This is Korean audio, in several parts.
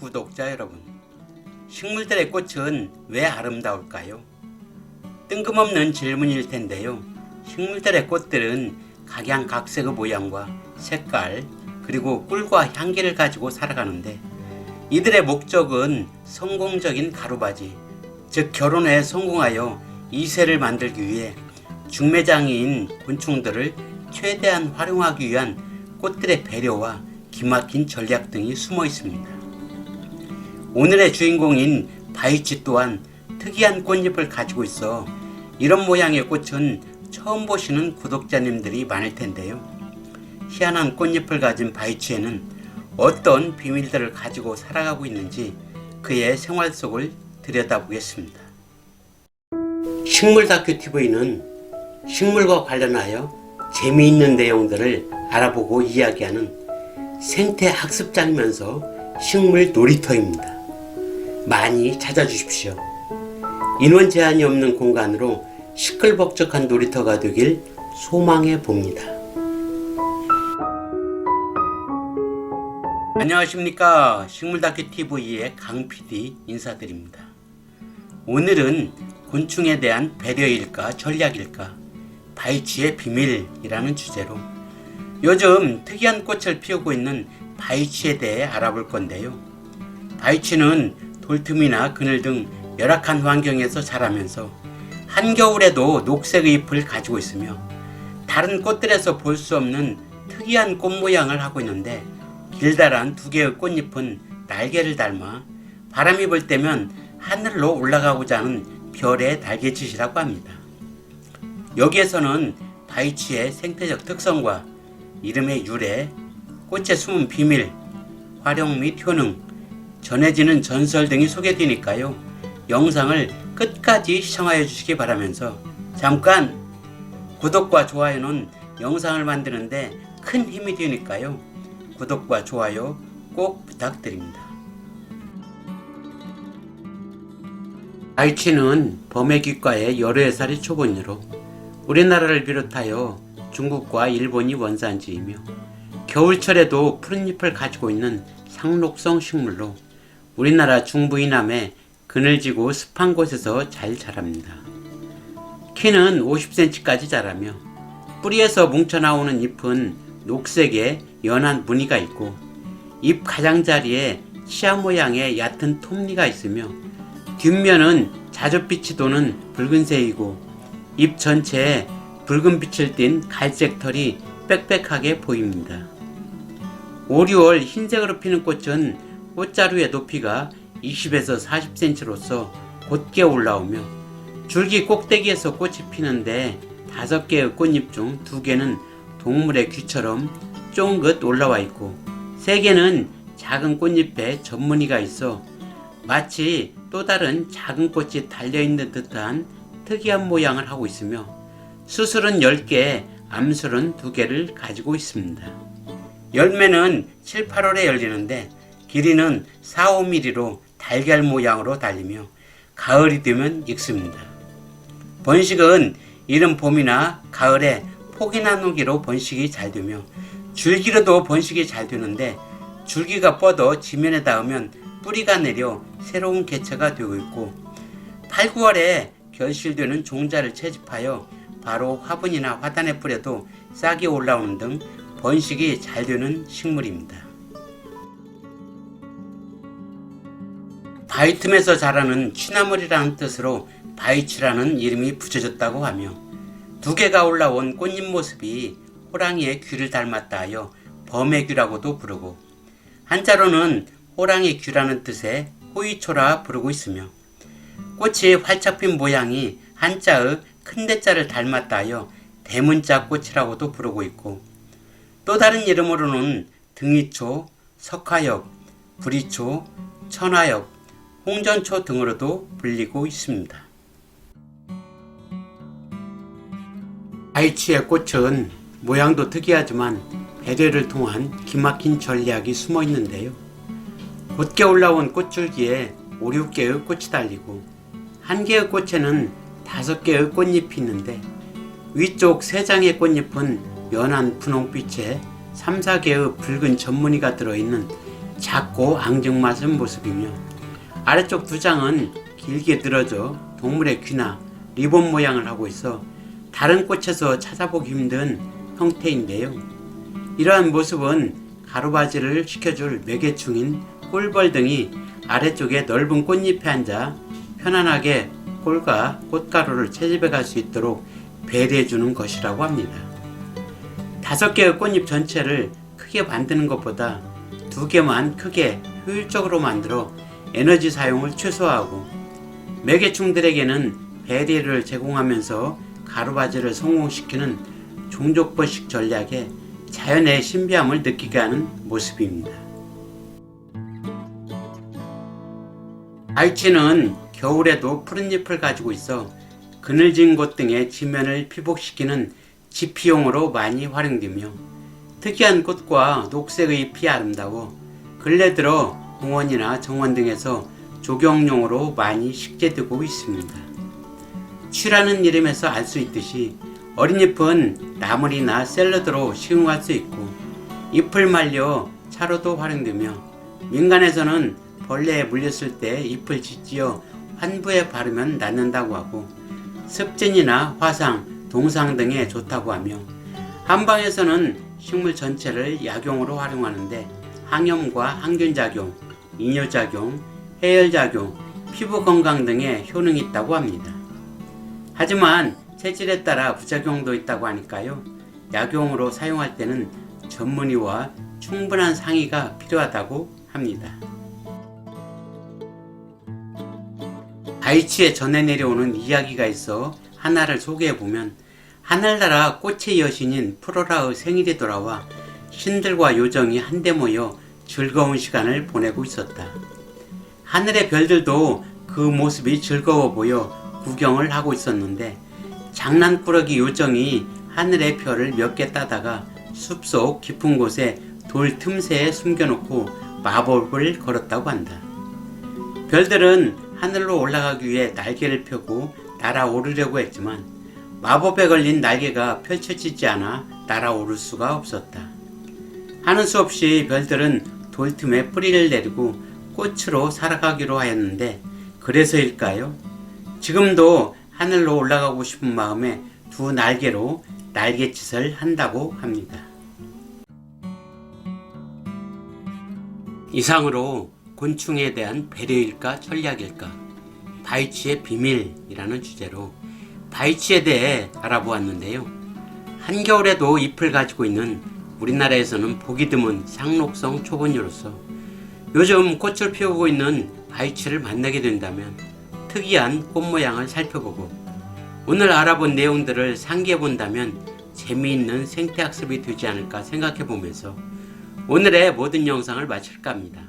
구독자 여러분, 식물들의 꽃은 왜 아름다울까요? 뜬금없는 질문일 텐데요. 식물들의 꽃들은 각양각색의 모양과 색깔, 그리고 꿀과 향기를 가지고 살아가는데, 이들의 목적은 성공적인 가루바지, 즉 결혼에 성공하여 2세를 만들기 위해 중매장이인 곤충들을 최대한 활용하기 위한 꽃들의 배려와 기막힌 전략 등이 숨어 있습니다. 오늘의 주인공인 바이치 또한 특이한 꽃잎을 가지고 있어 이런 모양의 꽃은 처음 보시는 구독자님들이 많을 텐데요. 희한한 꽃잎을 가진 바이치에는 어떤 비밀들을 가지고 살아가고 있는지 그의 생활 속을 들여다보겠습니다. 식물 다큐 TV는 식물과 관련하여 재미있는 내용들을 알아보고 이야기하는 생태 학습장이면서 식물 놀이터입니다. 많이 찾아주십시오. 인원 제한이 없는 공간으로 시끌벅적한 놀이터가 되길 소망해 봅니다. 안녕하십니까. 식물다큐 TV의 강PD 인사드립니다. 오늘은 곤충에 대한 배려일까 전략일까, 바이치의 비밀이라는 주제로 요즘 특이한 꽃을 피우고 있는 바이치에 대해 알아볼 건데요. 바이치는 돌틈이나 그늘 등 열악한 환경에서 자라면서 한겨울에도 녹색의 잎을 가지고 있으며 다른 꽃들에서 볼 수 없는 특이한 꽃 모양을 하고 있는데, 길다란 두 개의 꽃잎은 날개를 닮아 바람이 불 때면 하늘로 올라가고자 하는 별의 날개짓이라고 합니다. 여기에서는 바이치의 생태적 특성과 이름의 유래, 꽃의 숨은 비밀, 활용 및 효능, 전해지는 전설 등이 소개되니까요. 영상을 끝까지 시청하여 주시기 바라면서, 잠깐 구독과 좋아요는 영상을 만드는데 큰 힘이 되니까요. 구독과 좋아요 꼭 부탁드립니다. 바이치는 범해귀과의 13살의 초본류로 우리나라를 비롯하여 중국과 일본이 원산지이며 겨울철에도 푸른 잎을 가지고 있는 상록성 식물로 우리나라 중부 이남의 그늘지고 습한 곳에서 잘 자랍니다. 키는 50cm까지 자라며 뿌리에서 뭉쳐나오는 잎은 녹색의 연한 무늬가 있고 잎 가장자리에 치아 모양의 얕은 톱니가 있으며 뒷면은 자줏빛이 도는 붉은색이고 잎 전체에 붉은 빛을 띤 갈색 털이 빽빽하게 보입니다. 5, 6월 흰색으로 피는 꽃은 꽃자루의 높이가 20에서 40cm로서 곧게 올라오며 줄기 꼭대기에서 꽃이 피는데 5개의 꽃잎 중 2개는 동물의 귀처럼 쫑긋 올라와 있고 3개는 작은 꽃잎에 전무늬가 있어 마치 또 다른 작은 꽃이 달려있는 듯한 특이한 모양을 하고 있으며 수술은 10개, 암술은 2개를 가지고 있습니다. 열매는 7, 8월에 열리는데 길이는 4, 5mm로 달걀 모양으로 달리며 가을이 되면 익습니다. 번식은 이른 봄이나 가을에 폭이나 누기로 번식이 잘 되며 줄기로도 번식이 잘 되는데, 줄기가 뻗어 지면에 닿으면 뿌리가 내려 새로운 개체가 되고 있고 8, 9월에 결실되는 종자를 채집하여 바로 화분이나 화단에 뿌려도 싹이 올라오는 등 번식이 잘 되는 식물입니다. 바위틈에서 자라는 취나물이라는 뜻으로 바이치라는 이름이 붙여졌다고 하며 2개가 올라온 꽃잎 모습이 호랑이의 귀를 닮았다 하여 범해귀라고도 부르고 한자로는 호랑이 귀라는 뜻의 호이초라 부르고 있으며 꽃이 활짝 핀 모양이 한자의 큰 대자를 닮았다 하여 대문자 꽃이라고도 부르고 있고, 또 다른 이름으로는 등이초, 석화엽, 구리초, 천화엽, 홍전초 등으로도 불리고 있습니다. 바이치의 꽃은 모양도 특이하지만 배려를 통한 기막힌 전략이 숨어 있는데요. 곧게 올라온 꽃줄기에 5, 6개의 꽃이 달리고 1개의 꽃에는 5개의 꽃잎이 있는데 위쪽 3장의 꽃잎은 연한 분홍빛에 3, 4개의 붉은 전무늬가 들어있는 작고 앙증맞은 모습이며 아래쪽 두 장은 길게 늘어져 동물의 귀나 리본 모양을 하고 있어 다른 꽃에서 찾아보기 힘든 형태인데요. 이러한 모습은 가루바지를 식혀줄 매개충인 꿀벌 등이 아래쪽에 넓은 꽃잎에 앉아 편안하게 꿀과 꽃가루를 채집해 갈 수 있도록 배려해 주는 것이라고 합니다. 5개의 꽃잎 전체를 크게 만드는 것보다 2개만 크게 효율적으로 만들어 에너지 사용을 최소화하고 매개충들에게는 배려를 제공하면서 가루바지를 성공시키는 종족번식 전략에 자연의 신비함을 느끼게 하는 모습입니다. 바위치는 겨울에도 푸른 잎을 가지고 있어 그늘진 곳 등의 지면을 피복시키는 지피용으로 많이 활용되며 특이한 꽃과 녹색의 잎이 아름다워 근래 들어 공원이나 정원 등에서 조경용으로 많이 식재되고 있습니다. 취라는 이름에서 알 수 있듯이 어린 잎은 나물이나 샐러드로 식용할 수 있고 잎을 말려 차로도 활용되며 민간에서는 벌레에 물렸을 때 잎을 짓지어 환부에 바르면 낫는다고 하고 습진이나 화상, 동상 등에 좋다고 하며 한방에서는 식물 전체를 약용으로 활용하는데 항염과 항균작용, 이뇨작용, 해열작용, 피부 건강 등의 효능이 있다고 합니다. 하지만 체질에 따라 부작용도 있다고 하니까요. 약용으로 사용할 때는 전문의와 충분한 상의가 필요하다고 합니다. 바위치에 전해 내려오는 이야기가 있어 하나를 소개해보면 하늘나라 꽃의 여신인 프로라의 생일이 돌아와 신들과 요정이 한데 모여 즐거운 시간을 보내고 있었다. 하늘의 별들도 그 모습이 즐거워 보여 구경을 하고 있었는데 장난꾸러기 요정이 하늘의 별을 몇 개 따다가 숲속 깊은 곳에 돌 틈새에 숨겨놓고 마법을 걸었다고 한다. 별들은 하늘로 올라가기 위해 날개를 펴고 날아오르려고 했지만 마법에 걸린 날개가 펼쳐지지 않아 날아오를 수가 없었다. 하는 수 없이 별들은 돌틈에 뿌리를 내리고 꽃으로 살아가기로 하였는데 그래서일까요? 지금도 하늘로 올라가고 싶은 마음에 두 날개로 날갯짓을 한다고 합니다. 이상으로 곤충에 대한 배려일까 전략일까 바위치의 비밀이라는 주제로 바위치에 대해 알아보았는데요. 한겨울에도 잎을 가지고 있는 우리나라에서는 보기 드문 상록성 초본이로서 요즘 꽃을 피우고 있는 바위치를 만나게 된다면 특이한 꽃 모양을 살펴보고 오늘 알아본 내용들을 상기해 본다면 재미있는 생태학습이 되지 않을까 생각해 보면서 오늘의 모든 영상을 마칠까 합니다.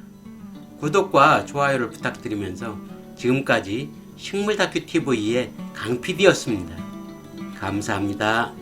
구독과 좋아요를 부탁드리면서 지금까지 식물다큐TV의 강PD였습니다. 감사합니다.